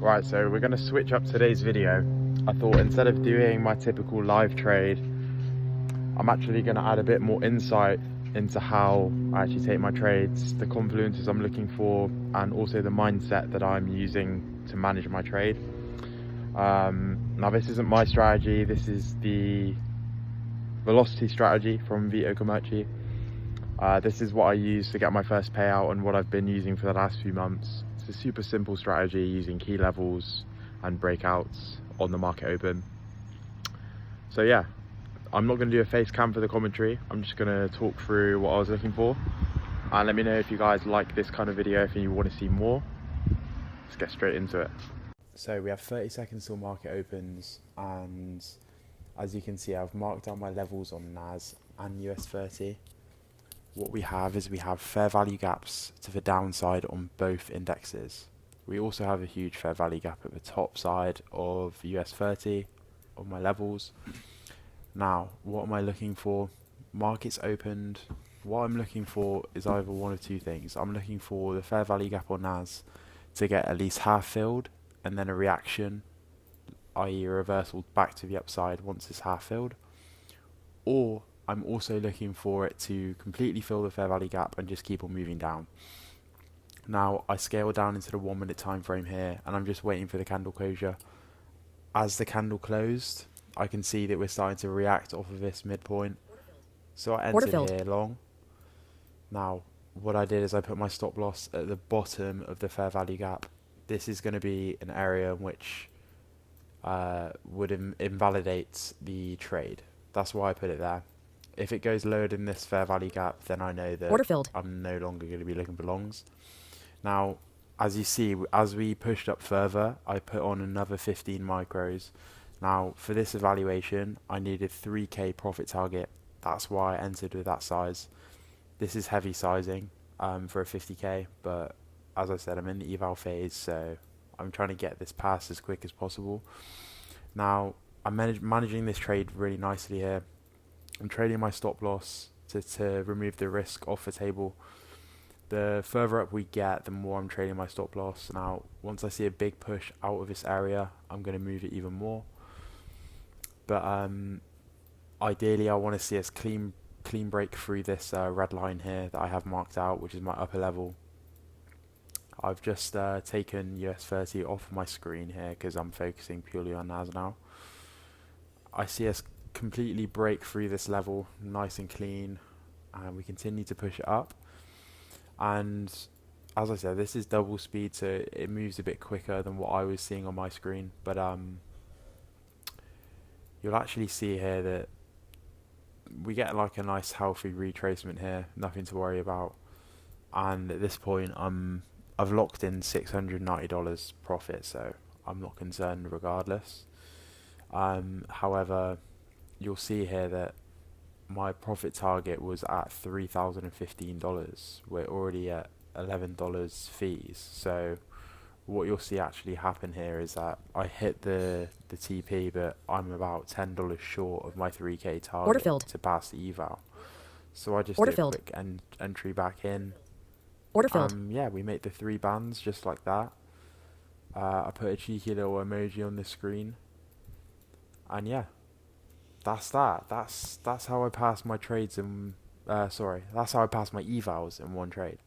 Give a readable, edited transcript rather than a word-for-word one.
Right, so we're going to switch up today's video. I thought instead of doing my typical live trade, I'm actually going to add a bit more insight into how I actually take my trades, the confluences I'm looking for, and also the mindset that I'm using to manage my trade. Now this isn't my strategy, this is the velocity strategy from Vito Comerci. This is what I use to get my first payout and what I've been using for the last few months. It's a super simple strategy using key levels and breakouts on the market open. So yeah, I'm not going to do a face cam for the commentary. I'm just going to talk through what I was looking for. And let me know if you guys like this kind of video, if you want to see more. Let's get straight into it. So we have 30 seconds till market opens, and as you can see, I've marked down my levels on NAS and US 30. What we have is we have fair value gaps to the downside on both indexes. We also have a huge fair value gap at the top side of US 30 on my levels. Now, what am I looking for? Markets opened. What I'm looking for is either one of two things. I'm looking for the fair value gap on NAS to get at least half filled, and then a reaction, i.e. a reversal back to the upside once it's half filled. Or I'm also looking for it to completely fill the fair value gap and just keep on moving down. Now, I scale down into the 1 minute time frame here, and I'm just waiting for the candle closure. As the candle closed, I can see that we're starting to react off of this midpoint. So I entered here long. Now, what I did is I put my stop loss at the bottom of the fair value gap. This is going to be an area in which would invalidate the trade. That's why I put it there. If it goes lower than this fair value gap, then I know that I'm no longer going to be looking for longs. Now, as you see, as we pushed up further, I put on another 15 micros. Now, for this evaluation, I needed 3k profit target. That's why I entered with that size. This is heavy sizing for a 50k, but as I said, I'm in the eval phase, so I'm trying to get this passed as quick as possible. Now, I'm managing this trade really nicely here. I'm trading my stop loss to remove the risk off the table. The further up we get, the more I'm trading my stop loss. Now, once I see a big push out of this area, I'm going to move it even more. But ideally, I want to see us clean break through this red line here that I have marked out, which is my upper level. I've just taken US 30 off my screen here because I'm focusing purely on NAS now. I see us completely break through this level nice and clean, and we continue to push it up. And as I said, this is double speed, so it moves a bit quicker than what I was seeing on my screen, but you'll actually see here that we get like a nice healthy retracement here, nothing to worry about. And at this point I've locked in $690 profit, so I'm not concerned regardless. However, you'll see here that my profit target was at $3,015. We're already at $11 fees. So what you'll see actually happen here is that I hit the TP, but I'm about $10 short of my 3k target to pass the eval. So I just did a quick entry back in. Yeah, we made the 3 bands just like that. I put a cheeky little emoji on the screen. And yeah, that's that. That's how I pass my trades in. That's how I pass my evals in one trade.